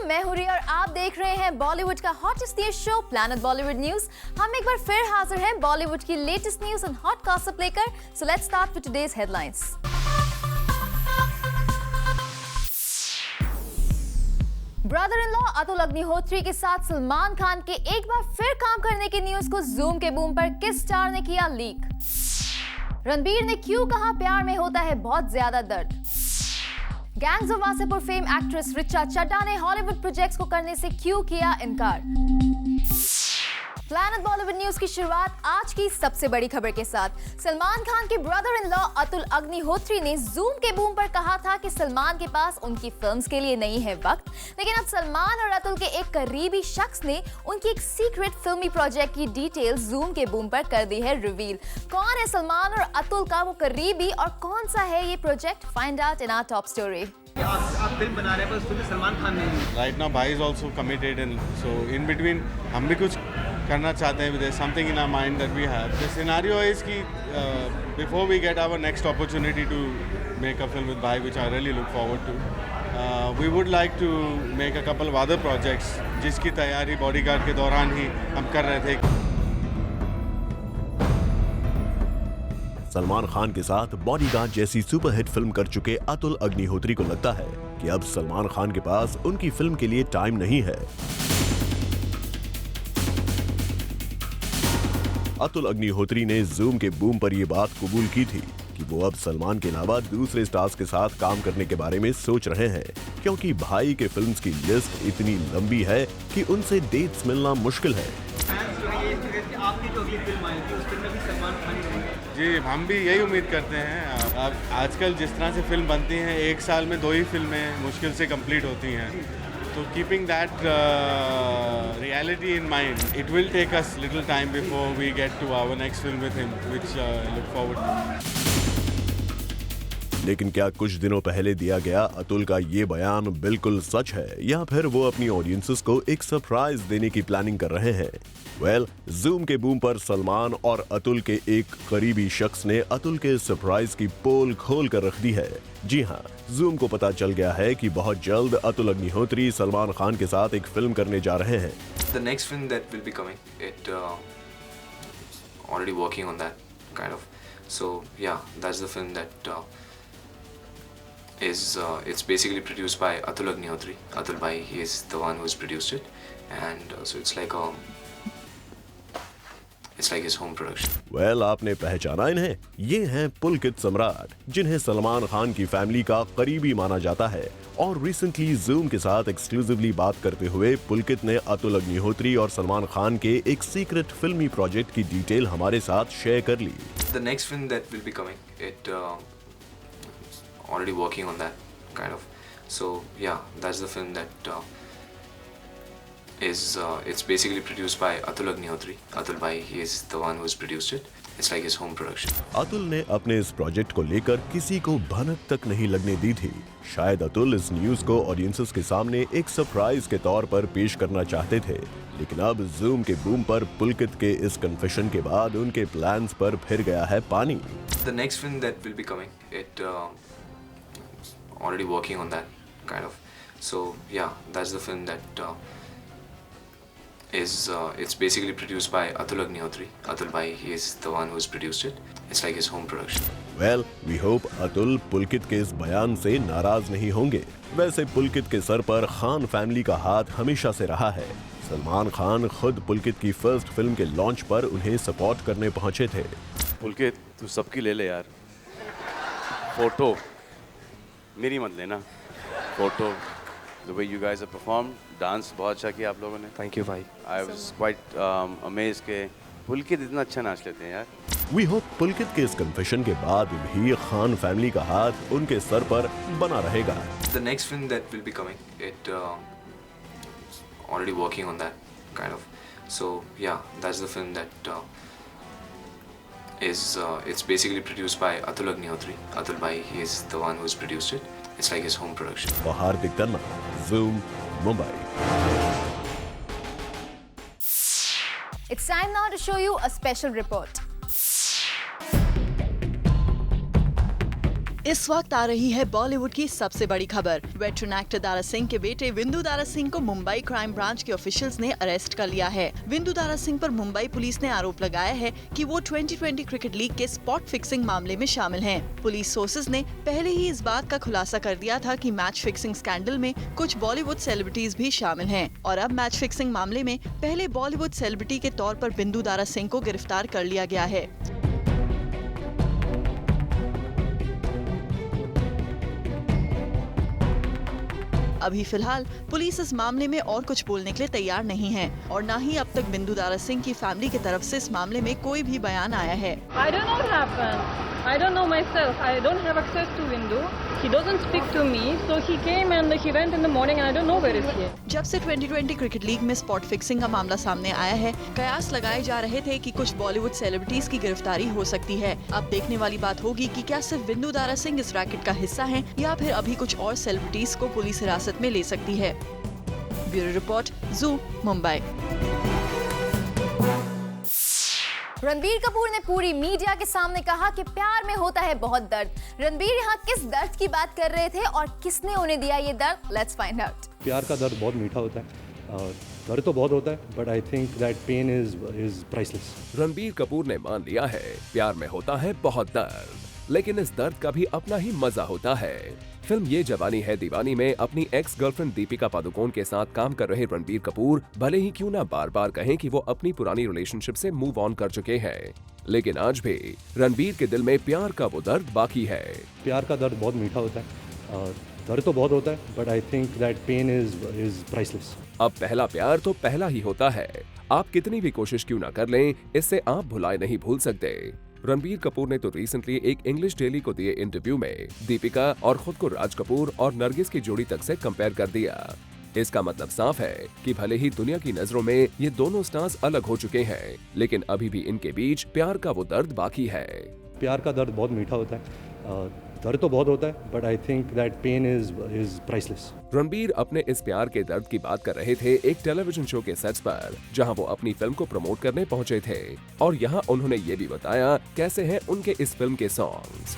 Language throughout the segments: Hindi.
वालेकुम, मैं हूं रिया और आप देख रहे हैं बॉलीवुड का hottest news show planet Bollywood news. हम एक बार फिर हाजिर हैं बॉलीवुड की latest news and hot gossip लेकर। So let's start with today's headlines. Brother in law Atul Agnihotri के साथ सलमान खान के एक बार फिर काम करने की न्यूज को जूम के बूम पर किस स्टार ने किया लीक। रणबीर ने क्यों कहा प्यार में होता है बहुत ज्यादा दर्द। Gangs of Wasseypur fame actress Richa Chadha ने हॉलीवुड प्रोजेक्ट्स को करने से क्यों किया इनकार। प्लैनेट बॉलीवुड न्यूज की शुरुआत आज की सबसे बड़ी खबर के साथ। सलमान खान के brother in law Atul Agnihotri ने जूम के बूम पर कहा था कि सलमान के पास उनकी फिल्म्स के लिए नहीं है वक्त, लेकिन अब सलमान और अतुल के एक करीबी शख्स ने उनकी एक सीक्रेट फिल्मी प्रोजेक्ट की डिटेल्स जूम के बूम पर कर दी है रिवील। कौन है सलमान और अतुल का वो करीबी और कौन सा है ये project, find out in our top story. आप फिल्म बना रहे हैं पर उसमें सलमान खान नहीं है। Right now, Bhai is also committed, and so in between, हम भी कुछ करना चाहते हैं. There's something in our mind that we have. The scenario is कि before we get our next opportunity to make a film with Bhai, which I really look forward to, we would like to make a couple of other projects, जिसकी तैयारी बॉडीगार्ड के दौरान ही हम कर रहे थे. सलमान खान के साथ बॉडीगार्ड जैसी सुपरहिट फिल्म कर चुके अतुल अग्निहोत्री को लगता है कि अब सलमान खान के पास उनकी फिल्म के लिए टाइम नहीं है। अतुल अग्निहोत्री ने जूम के बूम पर यह बात कबूल की थी कि वो अब सलमान के अलावा दूसरे स्टार्स के साथ काम करने के बारे में सोच रहे हैं, क्योंकि भाई के फिल्म्स की लिस्ट इतनी लंबी है कि उनसे डेट्स मिलना मुश्किल है। आपकी जो अगली फिल्म आएगी उस फिल्म में भी सलमान खान ही रहेंगे। जी, हम भी यही उम्मीद करते हैं। अब आजकल जिस तरह से फिल्म बनती हैं, एक साल में 2 ही फिल्में मुश्किल से कंप्लीट होती हैं, तो keeping that reality in mind, it will take us little time before we get to our next film with him, which look forward to. लेकिन क्या कुछ दिनों पहले दिया गया अतुल का ये बयान बिल्कुल सच है, या फिर वो अपनी ऑडियंसेस को एक सरप्राइज देने की प्लानिंग कर रहे हैं? जूम के बूम पर सलमान और अतुल के एक करीबी शख्स ने अतुल के सरप्राइज की पोल खोल कर रख दी है। जी हाँ, जूम को पता चल गया है कि बहुत जल्द अतुल अग्निहोत्री सलमान खान के साथ एक फिल्म करने जा रहे हैं। The next film that will be coming, already working on that kind of. So yeah, that's the film that it's basically produced by Atul Agnihotri. Atul Bhai, he is the one who's produced it, and so it's like his home production. आपने पहचाना इन्हें? ये हैं पुलकित सम्राट, जिन्हें सलमान खान की फैमिली का करीबी माना जाता है। और रिसेंटली जूम के साथ एक्सक्लूसिवली बात करते हुए पुलकित ने अतुल अग्निहोत्री और सलमान खान के एक सीक्रेट फिल्मी प्रोजेक्ट की डिटेल हमारे साथ शेयर कर ली। The next film that will be coming, already working on that kind of. So yeah, that's the film that it's basically produced by Atul Agnihotri. Atul Bhai, he is the one who's produced it. It's like his home production. Atul ने अपने इस प्रोजेक्ट को लेकर किसी को भनक तक नहीं लगने दी थी। शायद अतुल इस न्यूज को ऑडियंसेस के सामने एक सरप्राइज के तौर पर पेश करना चाहते थे, लेकिन अब जूम के बूम पर पुलकित के इस कन्फेशन के बाद उनके प्लान्स पर फिर गया है पानी। The next film that will be coming, already working on that kind of. So yeah, that's the film that it's basically produced by Atul Agnihotri. Atul Bhai, he is the one who's produced it. It's like his home production. We hope Atul पुलकित के इस बयान से नाराज नहीं होंगे। वैसे पुलकित के सर पर खान फैमिली का हाथ हमेशा से रहा है। सलमान खान खुद पुलकित की फर्स्ट फिल्म के लॉन्च पर उन्हें सपोर्ट करने पहुंचे थे। पुलकित, तू सबकी ले ले यार, फोटो मेरी मत लेना, photo. The way you guys have performed, dance बहुत अच्छा किया आप लोगों ने। Thank you भाई। I was quite amazed के पुलकित इतना अच्छा नाच लेते हैं यार। We hope पुलकित के इस कन्फेशन के बाद भी खान फैमिली का हाथ उनके सर पर बना रहेगा। The next film that will be coming, already working on that kind of. So yeah, that's the film that it's basically produced by Atul Agnihotri. Atul Bhai, he is the one who's produced it. It's like his home production. Hardik Tanna, Zoom, Mumbai. It's time now to show you a special report. इस वक्त आ रही है बॉलीवुड की सबसे बड़ी खबर। वेटरन एक्टर दारा सिंह के बेटे विंदु दारा सिंह को मुंबई क्राइम ब्रांच के ऑफिशियल्स ने अरेस्ट कर लिया है। विंदु दारा सिंह पर मुंबई पुलिस ने आरोप लगाया है कि वो 2020 क्रिकेट लीग के स्पॉट फिक्सिंग मामले में शामिल हैं। पुलिस सोर्सेज ने पहले ही इस बात का खुलासा कर दिया था कि मैच फिक्सिंग स्कैंडल में कुछ बॉलीवुड सेलिब्रिटीज भी शामिल हैं और अब मैच फिक्सिंग मामले में पहले बॉलीवुड सेलिब्रिटी के तौर पर विंदु दारा सिंह को गिरफ्तार कर लिया गया है। अभी फिलहाल पुलिस इस मामले में और कुछ बोलने के लिए तैयार नहीं है और न ही अब तक विंदु दारा सिंह की फैमिली की तरफ से इस मामले में कोई भी बयान आया है। I don't know what happened. I don't know myself. I don't have access to Vindu. He doesn't speak to me. So he came and he went in the morning and I don't know where is he. जब से 2020 क्रिकेट लीग में स्पॉट फिक्सिंग का मामला सामने आया है, कयास लगाए जा रहे थे कि कुछ बॉलीवुड सेलिब्रिटीज की गिरफ्तारी हो सकती है। अब देखने वाली बात होगी कि क्या सिर्फ विंदु दारा सिंह इस रैकेट का हिस्सा हैं या फिर अभी कुछ और सेलिब्रिटीज को पुलिस हिरासत में ले सकती है। Bureau report, zoo, Mumbai. Ranbir Kapoor ने पूरी मीडिया के सामने कहा कि प्यार में होता है बहुत दर्द। रणबीर यहाँ किस दर्द की बात कर रहे थे और किसने उन्हें दिया ये दर्द? Let's find out. प्यार का दर्द बहुत मीठा होता है, दर्द तो बहुत होता है, but I think that pain is priceless. Ranbir Kapoor ने मान लिया है प्यार में होता है बहुत दर्द, लेकिन इस दर्द का भी अपना ही मजा होता है। फिल्म ये जवानी है दीवानी में अपनी एक्स गर्लफ्रेंड दीपिका पादुकोण के साथ काम कर रहे रणबीर कपूर भले ही क्यों ना बार बार कहें कि वो अपनी पुरानी रिलेशनशिप से मूव ऑन कर चुके हैं, लेकिन आज भी रणबीर के दिल में प्यार का वो दर्द बाकी है। प्यार का दर्द बहुत मीठा होता है, दर्द तो बहुत होता है, but I think that pain is priceless. अब पहला प्यार तो पहला ही होता है, आप कितनी भी कोशिश क्यों ना कर लें, इससे आप भुलाए नहीं भूल सकते। रणबीर कपूर ने तो रिसेंटली एक इंग्लिश डेली को दिए इंटरव्यू में दीपिका और खुद को राज कपूर और नरगिस की जोड़ी तक से कंपेयर कर दिया। इसका मतलब साफ है कि भले ही दुनिया की नजरों में ये दोनों स्टार्स अलग हो चुके हैं, लेकिन अभी भी इनके बीच प्यार का वो दर्द बाकी है। प्यार का दर्द बहुत मीठा होता है, दर्द तो बहुत होता है, but I think that pain is priceless. Ranbir अपने इस प्यार के दर्द की बात कर रहे थे एक टेलीविजन शो के सेट्स पर, जहां वो अपनी फिल्म को प्रमोट करने पहुंचे थे और यहां उन्होंने ये भी बताया कैसे हैं उनके इस फिल्म के सॉन्ग्स।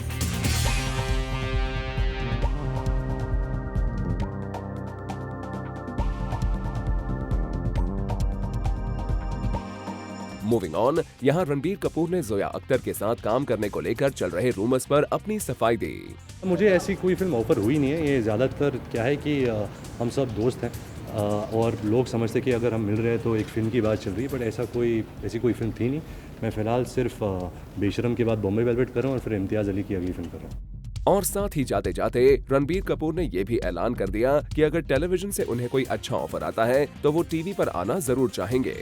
मूविंग ऑन, यहाँ रणबीर कपूर ने जोया अख्तर के साथ काम करने को लेकर चल रहे रूमर्स पर अपनी सफाई दी। मुझे ऐसी कोई फिल्म ऑफर हुई नहीं है। ये ज़्यादातर क्या है कि हम सब दोस्त हैं और लोग समझते कि अगर हम मिल रहे हैं तो एक फिल्म की बात चल रही है, बट ऐसी कोई फिल्म थी नहीं। मैं फ़िलहाल सिर्फ बेशरम के बाद बॉम्बे वेलवेट कर रहा हूँ और फिर इम्तियाज़ अली की अगली फिल्म कर रहा हूँ। और साथ ही जाते जाते रणबीर कपूर ने ये भी ऐलान कर दिया कि अगर टेलीविजन से उन्हें कोई अच्छा ऑफर आता है तो वो टीवी पर आना जरूर चाहेंगे।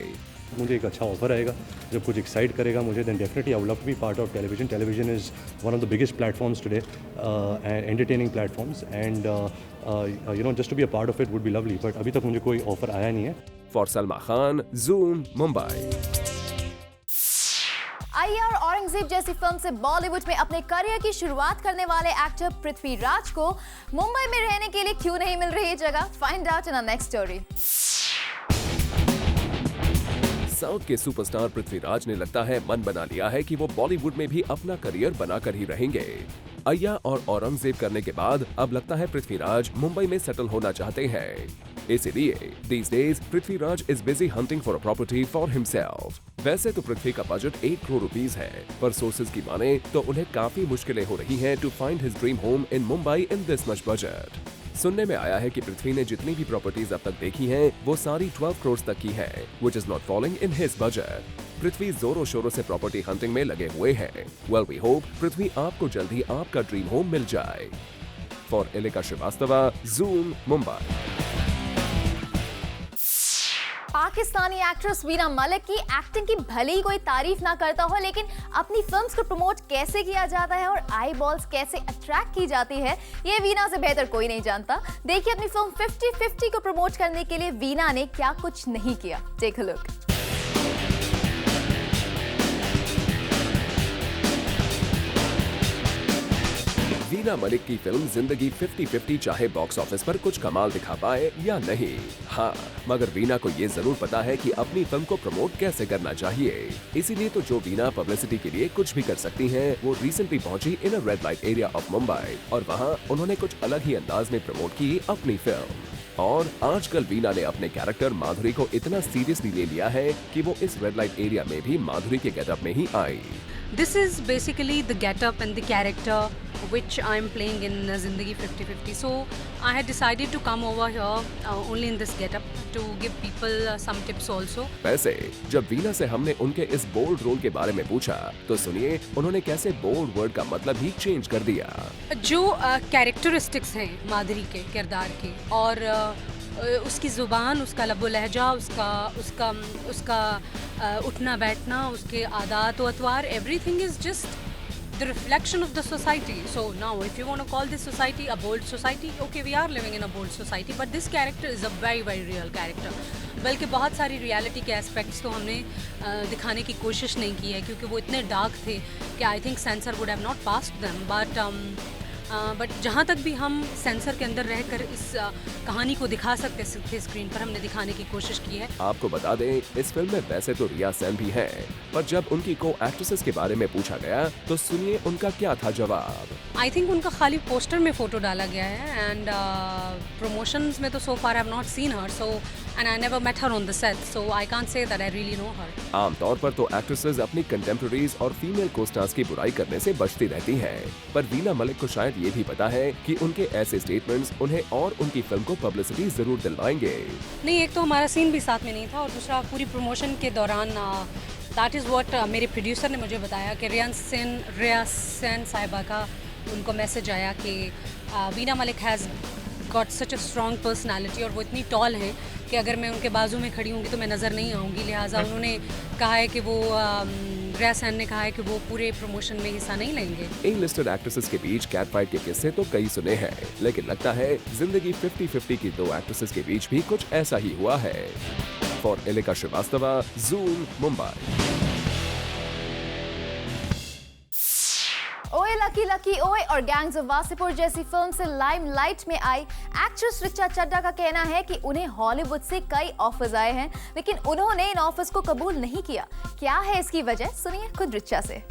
मुझे एक अच्छा ऑफर आएगा जब कुछ एक्साइट करेगा मुझे, then definitely I would love to be part of television. Television is one of the biggest platforms today, entertaining platforms, and you know just to be a part of it would be lovely, but अभी तक मुझे कोई ऑफर आया नहीं है। For Salma Khan, Zoom, Mumbai. अय्यर औरंगजेब जैसी फिल्म से बॉलीवुड में अपने करियर की शुरुआत करने वाले एक्टर पृथ्वीराज को मुंबई में रहने के लिए क्यों नहीं मिल रही जगह? Find out in our next story. South के सुपरस्टार पृथ्वीराज ने लगता है मन बना लिया है कि वो बॉलीवुड में भी अपना करियर बनाकर ही रहेंगे। अय्या और औरंगजेब करने के बाद अब लगता है पृथ्वीराज मुंबई में सेटल होना चाहते हैं। इसीलिए these days Prithviraj is busy hunting for a property for himself। वैसे तो पृथ्वी का बजट 8 करोड़ रुपीस है, पर सोर्सेज की माने तो उन्हें काफी मुश्किलें हो रही हैं to find his dream home in Mumbai in this much budget। सुनने में आया है कि पृथ्वी ने जितनी भी प्रॉपर्टीज अब तक देखी हैं, वो सारी 12 करोड़ तक की हैं, which is not falling in his budget। पृथ्वी जोरों शोरों से प्रॉपर्टी हंटिंग में लगे हुए हैं। Well, we hope पृथ्वी आपको जल्द ही आपका ड्रीम होम मिल जाए। For Ilika Srivastava, Zoom, Mumbai. Pakistani actress Veena Malik की एक्टिंग की भले ही कोई तारीफ ना करता हो, लेकिन अपनी फिल्म्स को प्रमोट कैसे किया जाता है और आई बॉल्स कैसे अट्रैक्ट की जाती है, ये वीना से बेहतर कोई नहीं जानता। देखिए अपनी फिल्म 50-50 को प्रमोट करने के लिए वीना ने क्या कुछ नहीं किया। Take a look. Veena Malik की फिल्म जिंदगी 50-50 चाहे बॉक्स ऑफिस पर कुछ कमाल दिखा पाए या नहीं, हाँ, मगर वीना को ये जरूर पता है कि अपनी फिल्म को प्रमोट कैसे करना चाहिए। इसीलिए तो जो वीना पब्लिसिटी के लिए कुछ भी कर सकती हैं, वो रिसेंटली पहुंची in a red light area of Mumbai और वहां उन्होंने कुछ अलग ही अंदाज में प्रमोट की अपनी फिल्म। और आजकल वीना ने अपने कैरेक्टर माधुरी को इतना सीरियसली ले लिया है कि वो इस रेड लाइट एरिया में भी माधुरी के गेटअप में ही आई। This is basically the get-up and the character which I'm playing in Zindagi 50-50. So I had decided to come over here only in this get-up to give people some tips also. वैसे जब वीना से हमने उनके इस बोल्ड रोल के बारे में पूछा तो सुनिए उन्होंने कैसे बोल्ड वर्ड का मतलब ही चेंज कर दिया। जो कैरेक्टरिस्टिक्स हैं माधुरी के किरदार के और उसकी ज़ुबान, उसका लबो लहजा, उसका उठना बैठना, उसके आदात व अतवार, everything is just the reflection of the society. So now if you want to call this society a bold society, okay, we are living in a bold society, but this character is a very very real character. बल्कि बहुत सारी रियलिटी के एस्पेक्ट्स तो हमने दिखाने की कोशिश नहीं की है क्योंकि वो इतने डार्क थे कि I think sensor would have not passed them, but जहाँ तक भी हम सेंसर के अंदर रहकर इस कहानी को दिखा सकते थे स्क्रीन पर, हमने दिखाने की कोशिश की है। आपको बता दें इस फिल्म में वैसे तो रिया सेन भी है, पर जब उनकी को एक्ट्रेसेस के बारे में पूछा गया तो सुनिए उनका क्या था जवाब। आई थिंक उनका खाली पोस्टर में फोटो डाला गया है एंड प्रमोशंस में तो so far I have not seen her, so and I never met her on the set, so I can't say that I really know her. आमतौर पर तो एक्ट्रेसेस अपनी कंटेम्पररीज और फीमेल को-स्टार्स की बुराई करने से बचती रहती हैं, पर वीना मलिक को शायद ये भी पता है कि उनके ऐसे स्टेटमेंट्स उन्हें और उनकी फिल्म को पब्लिसिटी जरूर दिलवाएंगे। नहीं, एक तो हमारा सीन भी साथ में नहीं था और दूसरा पूरी प्रमोशन के दौरान दैट इज़ व्हाट मेरे प्रोड्यूसर ने मुझे बताया कि रिया सेन साहिबा का उनको मैसेज आया कि Veena Malik has got such a strong personality और वो इतनी टॉल हैं कि अगर मैं उनके बाजू में खड़ी होंगी तो मैं नज़र नहीं आऊँगी, लिहाजा उन्होंने कहा है कि वो रिया सेन ने कहा है कि वो पूरे प्रमोशन में हिस्सा नहीं लेंगे। इन लिस्टेड एक्ट्रेसेस के बीच कैट फाइट के किस्से तो कई सुने हैं, लेकिन लगता है जिंदगी 50-50 की दो एक्ट्रेसेस के बीच भी कुछ ऐसा ही हुआ है। For Elika Srivastava, Zoom, Mumbai. ओए लकी लकी ओए और गैंग्स ऑफ वासेपुर जैसी फिल्म से लाइमलाइट में आई एक्ट्रेस रिचा चड्ढा का कहना है कि उन्हें हॉलीवुड से कई ऑफर्स आए हैं, लेकिन उन्होंने इन ऑफर्स को कबूल नहीं किया। क्या है इसकी वजह, सुनिए खुद रिचा से।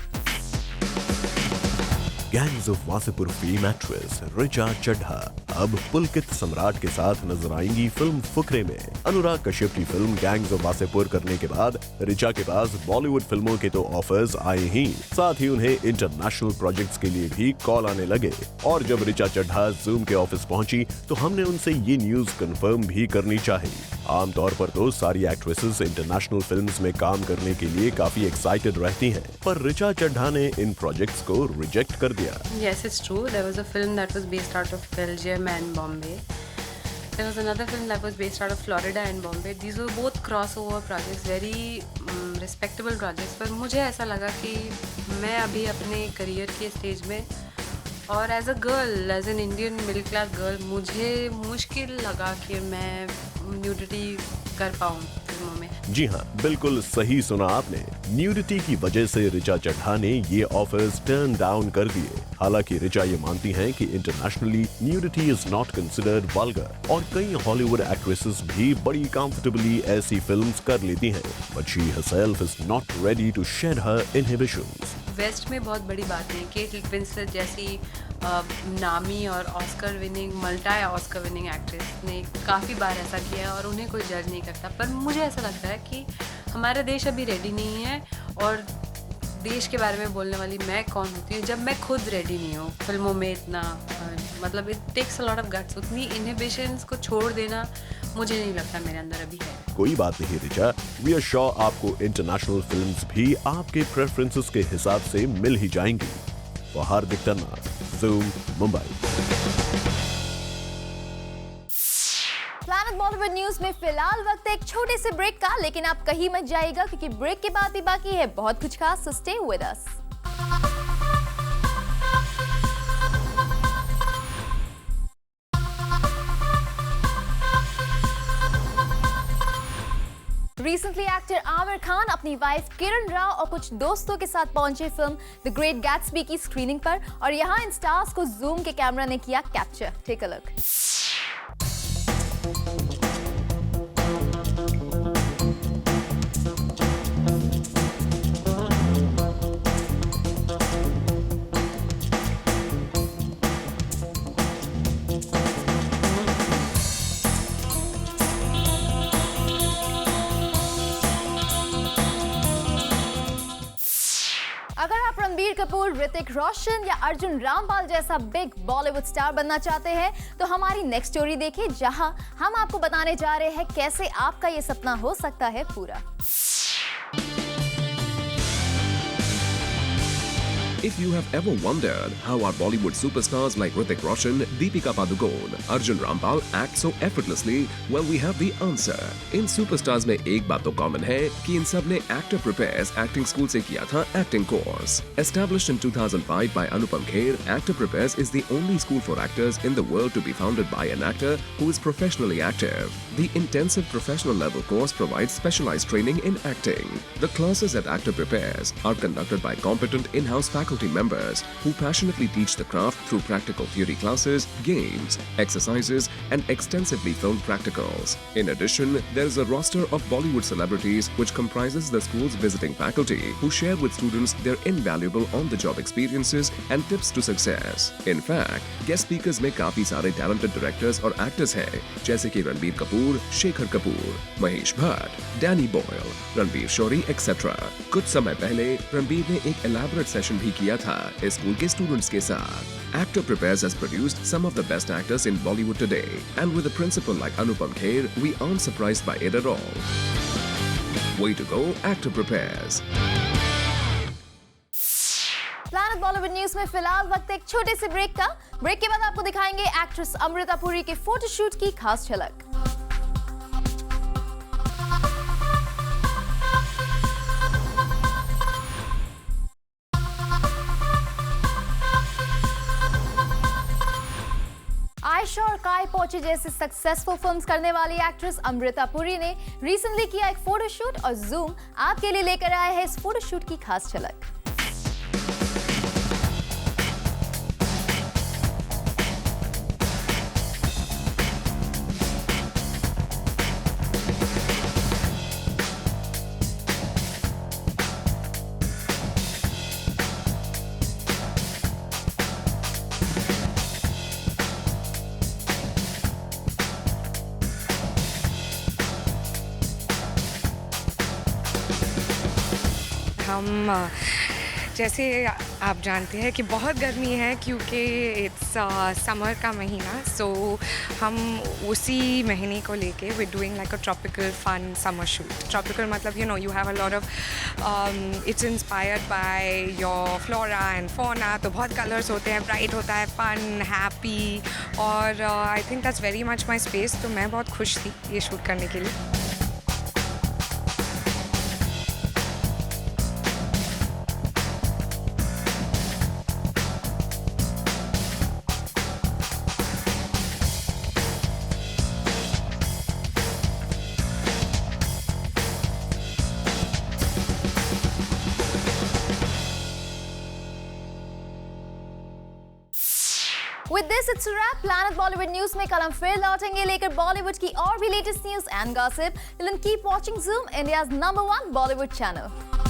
Gangs of Wasseypur fame actress Richa Chadha अब पुलकित सम्राट के साथ नजर आएंगी फिल्म फुकरे में। अनुराग कश्यप की फिल्म गैंग्स ऑफ वासेपुर करने के बाद रिचा के पास बॉलीवुड फिल्मों के तो ऑफर्स आए ही, साथ ही उन्हें इंटरनेशनल प्रोजेक्ट्स के लिए भी कॉल आने लगे। और जब रिचा चड्ढा जूम के ऑफिस पहुंची तो हमने उनसे ये न्यूज कंफर्म भी करनी चाहिए। आमतौर पर तो सारी एक्ट्रेसेस इंटरनेशनल फिल्म्स में काम करने के लिए काफी एक्साइटेड रहती हैं, पर रिचा चड्ढा ने इन प्रोजेक्ट्स को रिजेक्ट कर दिया। Yes, it's true. There was a film that was based out of Belgium and Bombay. There was another film that was based out of Florida and Bombay. These were both crossover projects, very respectable projects. पर मुझे ऐसा लगा कि मैं अभी अपने करियर के स्टेज में और as a girl, as an Indian middle class girl, मुझे मुश्किल लगा कि मैं न्यूडिटी कर पाऊँ फिल्मों में। जी हाँ, बिल्कुल सही सुना आपने। न्यूडिटी की वजह से रिचा चड्ढा ने ये ऑफर्स टर्न डाउन कर दिए। हालांकि रिचा ये मानती हैं कि internationally nudity is not considered vulgar और कई हॉलीवुड एक्ट्रेसेस भी बड़ी कंफर्टेबली ऐसी फिल्म्स कर लेती हैं, but she herself is not ready to shed her inhibitions. West में बहुत बड़ी बात है, केट विंसलेट जैसी नामी और Oscar winning, multi Oscar winning actress ने काफ़ी बार ऐसा किया है और उन्हें कोई जज नहीं करता। पर मुझे ऐसा लगता है कि हमारा देश अभी रेडी नहीं है और देश के बारे में बोलने वाली मैं कौन होती हूँ जब मैं खुद रेडी नहीं हूँ फिल्मों में। इतना मतलब it takes a lot of guts, उतनी इनहिबिशंस को छोड़ देना मुझे नहीं लगता मेरे अंदर अभी है। कोई बात नहीं रिचा, वी आर श्योर आपको इंटरनेशनल फिल्म्स भी आपके प्रेफरेंसेस के हिसाब से मिल ही जाएंगी। वो हार्दिक तन्ना, zoom, Mumbai. Planet Bollywood news में फिलहाल वक्त है एक छोटे से ब्रेक का, लेकिन आप कहीं मत जाइएगा क्योंकि ब्रेक के बाद भी बाकी है बहुत कुछ खास, so stay with us. Recently actor Aamir Khan अपनी वाइफ किरण राव और कुछ दोस्तों के साथ पहुंचे फिल्म द ग्रेट गैट्सबी की स्क्रीनिंग पर और यहाँ इन स्टार्स को जूम के कैमरा ने किया कैप्चर। Take a look. अगर आप रणबीर कपूर, ऋतिक रोशन या अर्जुन रामपाल जैसा बिग बॉलीवुड स्टार बनना चाहते हैं तो हमारी नेक्स्ट स्टोरी देखिए, जहां हम आपको बताने जा रहे हैं कैसे आपका ये सपना हो सकता है पूरा। If you have ever wondered how our Bollywood superstars like Hrithik Roshan, Deepika Padukone, Arjun Rampal act so effortlessly, well, we have the answer. In superstars में एक बात तो common है कि इन सब ने Actor Prepares acting school से किया था acting course. Established in 2005 by Anupam Kher, Actor Prepares is the only school for actors in the world to be founded by an actor who is professionally active. The intensive professional level course provides specialized training in acting. The classes at Actor Prepares are conducted by competent in-house faculty members who passionately teach the craft through practical theory classes, games, exercises, and extensively filmed practicals. In addition, there is a roster of Bollywood celebrities which comprises the school's visiting faculty who share with students their invaluable on-the-job experiences and tips to success. In fact, guest speakers में काफी सारे talented directors और actors हैं, जैसे कि रणबीर कपूर, शेखर कपूर, महेश भट्ट, डैनी बॉयल, रणबीर शोरी, etc. कुछ समय पहले रणबीर ने एक elaborate session भी किया था इस स्कूल के स्टूडेंट्स के साथ। Actor Prepares has produced some of the best actors in Bollywood today, and with a principal like Anupam Kher, we aren't surprised by it at all. Way to go, Actor Prepares. Planet Bollywood news में फिलहाल वक्त एक छोटे से ब्रेक का। ब्रेक के बाद आपको दिखाएंगे एक्ट्रेस अमृता पुरी के फोटोशूट की खास झलक। आयशा और काय पोचे जैसे सक्सेसफुल फिल्म्स करने वाली एक्ट्रेस अमृता पुरी ने रिसेंटली किया एक फोटोशूट और जूम आपके लिए लेकर आया है इस फोटोशूट की खास झलक। हम जैसे आप जानते हैं कि बहुत गर्मी है क्योंकि इट्स समर का महीना, सो हम उसी महीने को लेके we doing like a tropical fun summer shoot. Tropical मतलब you have a lot of its inspired by your flora and fauna, तो बहुत कलर्स होते हैं, ब्राइट होता है, फन, हैप्पी, और I think that's very much my space. तो मैं बहुत खुश थी ये शूट करने के लिए। With this, it's a wrap. Planet Bollywood News में कल हम फिर लौटेंगे लेकर बॉलीवुड की और भी latest news and gossip. Till then, keep watching Zoom, India's #1 Bollywood channel.